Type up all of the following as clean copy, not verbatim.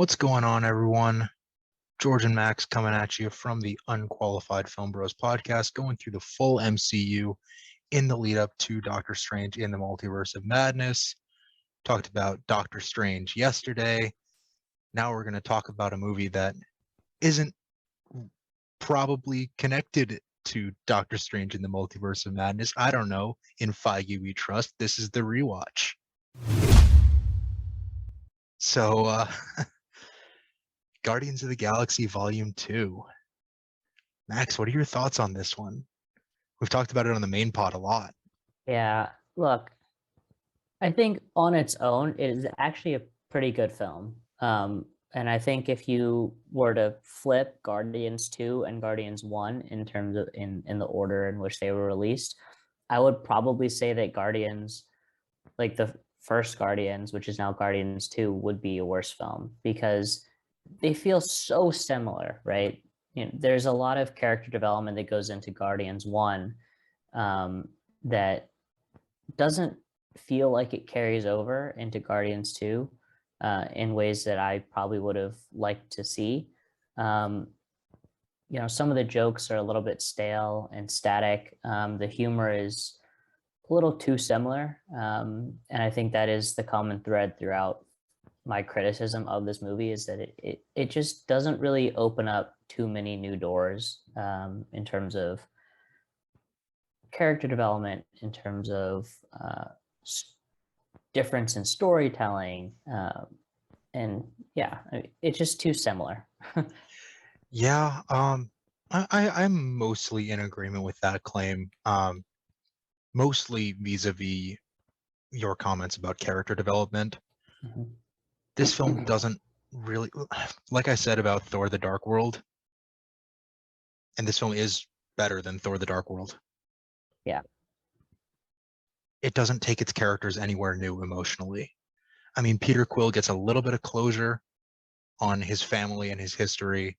What's going on, everyone? George and Max coming at you from the Unqualified Filmbros podcast, going through the full MCU in the lead up to Doctor Strange in the Multiverse of Madness. Talked about Doctor Strange yesterday. Now we're going to talk about a movie that isn't probably connected to Doctor Strange in the Multiverse of Madness. I don't know. In Feige we trust. This is the Rewatch. So, Guardians of the Galaxy Volume 2. Max, what are your thoughts on this one? We've talked about it on the main pod a lot. Yeah, look, I think on its own, it is actually a pretty good film. And I think if you were to flip Guardians 2 and Guardians 1 in terms of in the order in which they were released, I would probably say that Guardians, like the first Guardians, which is now Guardians 2, would be a worse film because they feel so similar, right? There's a lot of character development that goes into Guardians 1 that doesn't feel like it carries over into Guardians 2 in ways that I probably would have liked to see. Some of the jokes are a little bit stale and static. The humor is a little too similar. And I think that is the common thread throughout my criticism of this movie, is that it just doesn't really open up too many new doors in terms of character development, in terms of difference in storytelling, and yeah, it's just too similar. Yeah, I'm mostly in agreement with that claim. Mostly vis-a-vis your comments about character development. Mm-hmm. This film doesn't really, like I said about Thor: The Dark World, and this film is better than Thor: The Dark World. Yeah. It doesn't take its characters anywhere new emotionally. I mean, Peter Quill gets a little bit of closure on his family and his history.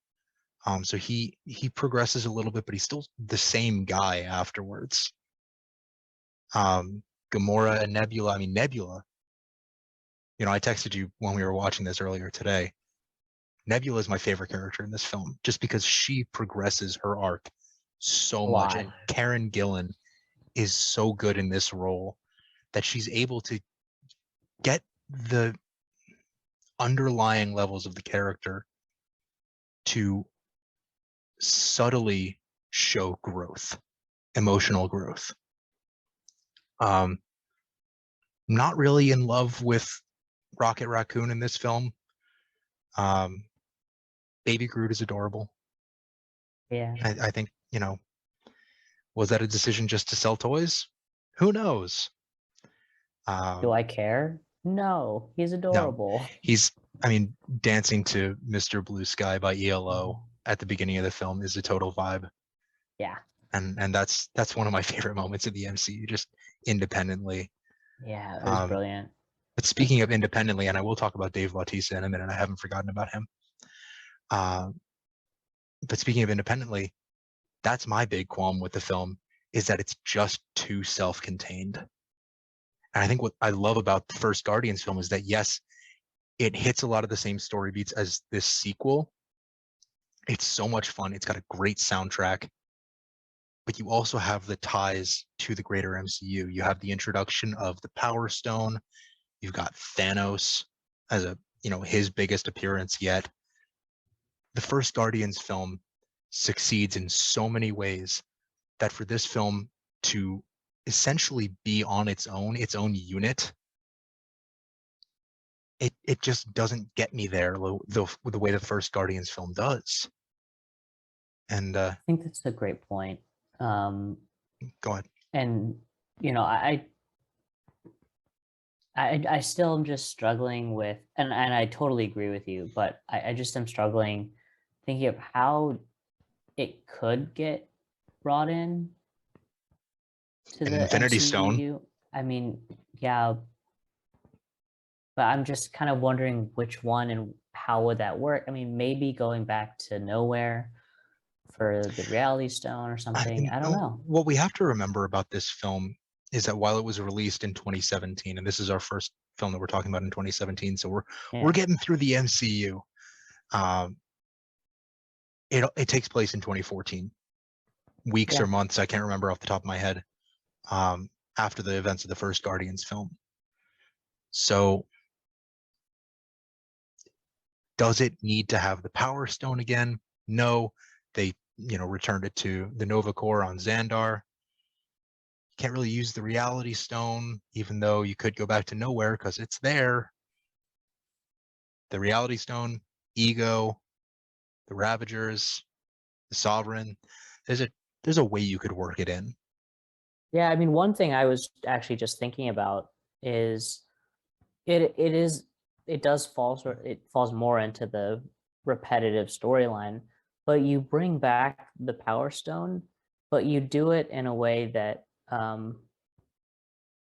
So he progresses a little bit, but he's still the same guy afterwards. Gamora and Nebula. I mean, Nebula. I texted you when we were watching this earlier today. Nebula is my favorite character in this film, just because she progresses her arc so much, and Karen Gillan is so good in this role that she's able to get the underlying levels of the character to subtly show growth, emotional growth. Not really in love with Rocket Raccoon in this film. Baby Groot is adorable. Yeah. I think, was that a decision just to sell toys? Who knows? Do I care? No, he's adorable. No, dancing to Mr. Blue Sky by ELO at the beginning of the film is a total vibe. Yeah. And that's one of my favorite moments of the MCU, just independently. Yeah, it was brilliant. But speaking of independently, and I will talk about Dave Bautista in a minute, I haven't forgotten about him. But speaking of independently, that's my big qualm with the film, is that it's just too self-contained. And I think what I love about the first Guardians film is that, yes, it hits a lot of the same story beats as this sequel. It's so much fun. It's got a great soundtrack. But you also have the ties to the greater MCU. You have the introduction of the Power Stone. You've got Thanos as his biggest appearance yet. The first Guardians film succeeds in so many ways that for this film to essentially be on its own unit, it just doesn't get me there the way the first Guardians film does. And I think that's a great point. Go ahead. And I still am just struggling with, and I totally agree with you, but I just am struggling thinking of how it could get brought in to the Infinity MCU. Stone. I mean, yeah, but I'm just kind of wondering which one and how would that work. I mean, maybe going back to nowhere for the Reality Stone or something. I don't know. What we have to remember about this film is that while it was released in 2017, and this is our first film that we're talking about in 2017, so we're getting through the MCU. Um, it takes place in 2014, weeks Yeah. or months, I can't remember off the top of my head, after the events of the first Guardians film. So does it need to have the Power Stone again? No, they returned it to the Nova Corps on Xandar. Can't really use the Reality Stone, even though you could go back to Nowhere because it's there. The Reality Stone, Ego, the Ravagers, the Sovereign. There's a way you could work it in. Yeah, I mean, one thing I was actually just thinking about is it does falls more into the repetitive storyline, but you bring back the Power Stone, but you do it in a way that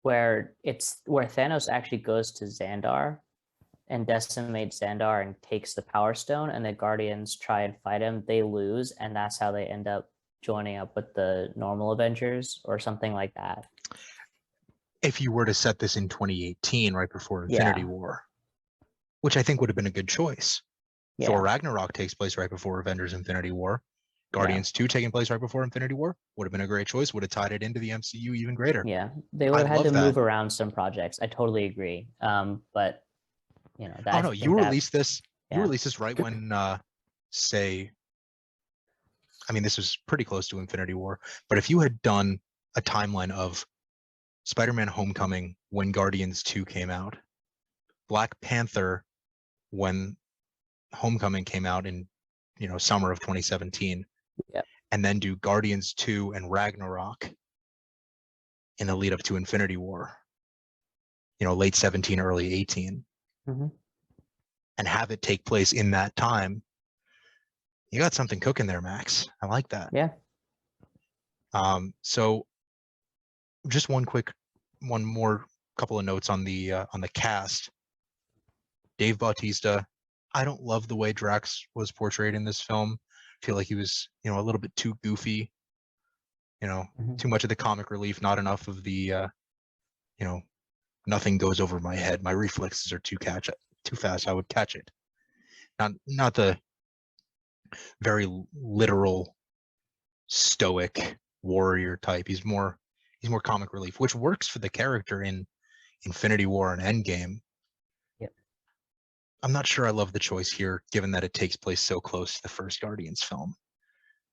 where Thanos actually goes to Xandar and decimates Xandar and takes the Power Stone, and the Guardians try and fight him. They lose, and that's how they end up joining up with the normal Avengers or something like that. If you were to set this in 2018, right before Infinity Yeah. War, which I think would have been a good choice. Yeah. Thor Ragnarok takes place right before Avengers Infinity War. Guardians 2 taking place right before Infinity War would have been a great choice, would have tied it into the MCU even greater. Yeah, they would have had to move around some projects. I totally agree. But that. Oh no, you released this. You released this right when, say, I mean, this was pretty close to Infinity War. But if you had done a timeline of Spider-Man: Homecoming when Guardians 2 came out, Black Panther when Homecoming came out in, summer of 2017, Yep. and then do Guardians 2 and Ragnarok in the lead up to Infinity War, late 17, early 18, and have it take place in that time, you got something cooking there, Max. I like that. Yeah. So just one more couple of notes on the cast. Dave Bautista. I don't love the way Drax was portrayed in this film. I feel like he was, a little bit too goofy, too much of the comic relief, not enough of the, nothing goes over my head. My reflexes are too fast. I would catch it. Not the very literal stoic warrior type. He's more comic relief, which works for the character in Infinity War and Endgame. Yep. I'm not sure I love the choice here, given that it takes place so close to the first Guardians film.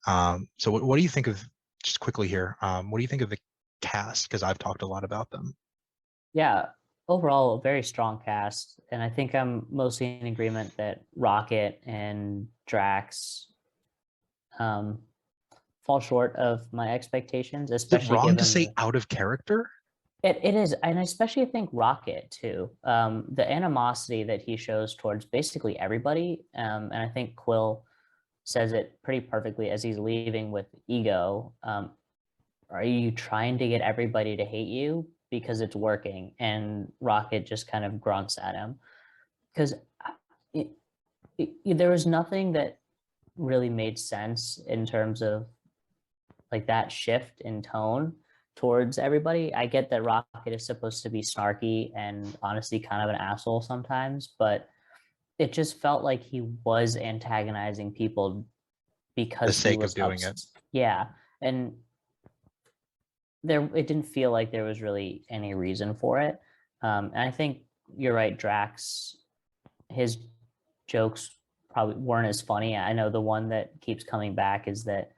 So what do you think of, just quickly here, what do you think of the cast? Because I've talked a lot about them. Yeah, overall, a very strong cast. And I think I'm mostly in agreement that Rocket and Drax fall short of my expectations, especially Is it wrong given to say out of character? It is, and I especially think Rocket too. The animosity that he shows towards basically everybody, and I think Quill says it pretty perfectly as he's leaving with Ego. Are you trying to get everybody to hate you because it's working? And Rocket just kind of grunts at him because there was nothing that really made sense in terms of like that shift in tone towards everybody. I get that Rocket is supposed to be snarky and honestly kind of an asshole sometimes, but it just felt like he was antagonizing people because The he sake was of doing it. Yeah, and it didn't feel like there was really any reason for it. And I think you're right, Drax. His jokes probably weren't as funny. I know the one that keeps coming back is that,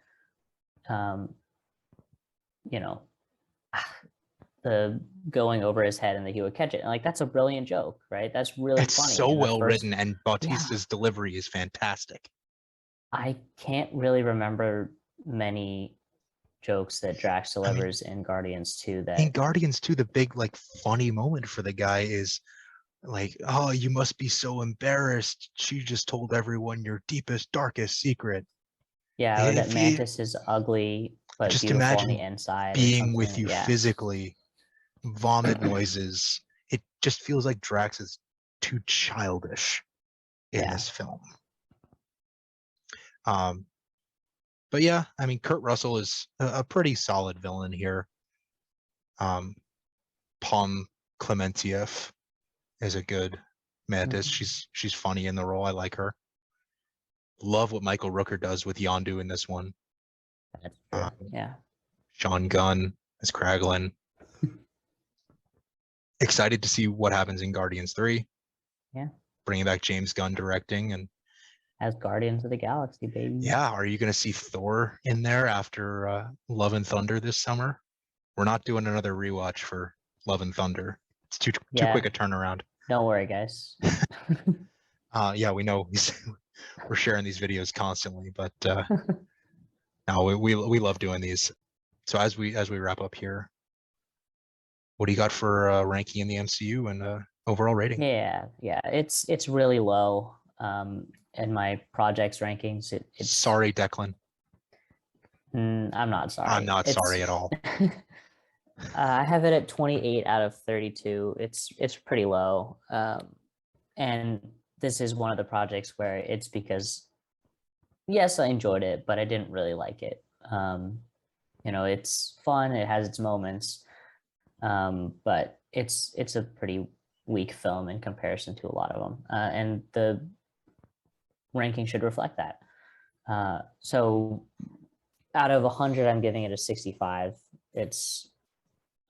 you know, the going over his head and that he would catch it. And like, that's a brilliant joke, right? That's really It's funny. so well written, and Bautista's delivery is fantastic. I can't really remember many jokes that Drax delivers in Guardians 2 that in Guardians 2, the big like funny moment for the guy is like, oh, you must be so embarrassed. She just told everyone your deepest, darkest secret. Yeah, or that Mantis is ugly but just beautiful on imagine the inside. being with you physically, vomit noises. It just feels like Drax is too childish in this film. But yeah, I mean, Kurt Russell is a pretty solid villain here. Pom Klementieff is a good Mantis. She's funny in the role. I like her. Love what Michael Rooker does with Yondu in this one. That's true. Yeah. Sean Gunn as Kraglin. Excited to see what happens in Guardians 3. Yeah. Bringing back James Gunn directing, and As Guardians of the Galaxy, baby. yeah, are you going to see Thor in there after Love and Thunder this summer? We're not doing another rewatch for Love and Thunder. It's too quick a turnaround. Don't worry, guys. Yeah, we know we're sharing these videos constantly, but no, we love doing these. So as we wrap up here, what do you got for ranking in the MCU and overall rating? Yeah, it's really low in my projects rankings. It's sorry, Declan. I'm not sorry. I'm not sorry at all. I have it at 28 out of 32. It's pretty low, and this is one of the projects where it's because, yes, I enjoyed it, but I didn't really like it. You know, it's fun. It has its moments, but it's a pretty weak film in comparison to a lot of them, and the ranking should reflect that. So out of 100, I'm giving it a 65. It's,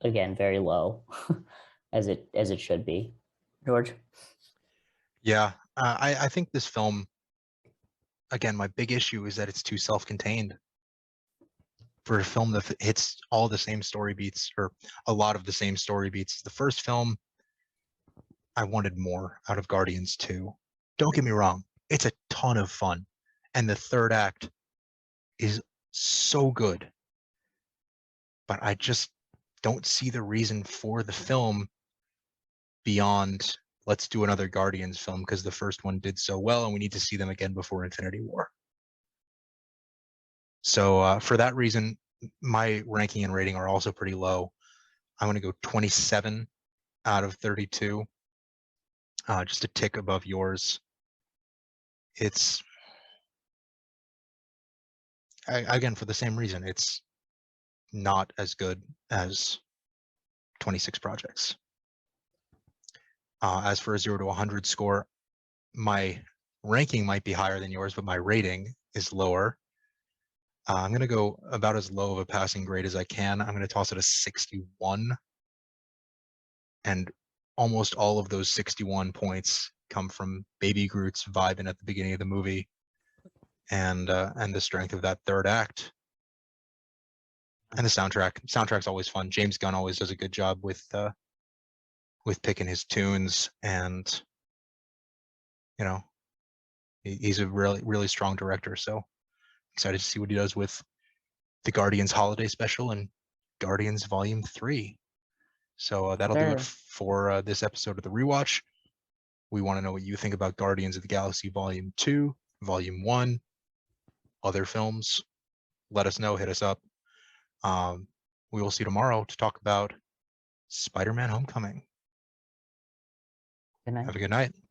again, very low, as it should be. George? Yeah, I think this film, again, my big issue is that it's too self-contained. For a film that hits all the same story beats, or a lot of the same story beats as the first film, I wanted more out of Guardians 2. Don't get me wrong, it's a ton of fun, and the third act is so good, but I just don't see the reason for the film beyond let's do another Guardians film because the first one did so well and we need to see them again before Infinity War. So for that reason, my ranking and rating are also pretty low. I'm going to go 27 out of 32, just a tick above yours. It's, again, for the same reason, it's not as good as 26 projects. As for a 0 to 100 score, my ranking might be higher than yours, but my rating is lower. I'm going to go about as low of a passing grade as I can. I'm going to toss it a 61. And almost all of those 61 points come from Baby Groot's vibing at the beginning of the movie, and the strength of that third act. And the soundtrack. Soundtrack's always fun. James Gunn always does a good job with picking his tunes, and you know, he's a really strong director. So excited to see what he does with the Guardians Holiday Special and Guardians Volume 3. So that'll do it for this episode of the Rewatch. We want to know what you think about Guardians of the Galaxy Volume 2, Volume 1, other films. Let us know. Hit us up. We will see you tomorrow to talk about Spider-Man Homecoming. Good night. Have a good night.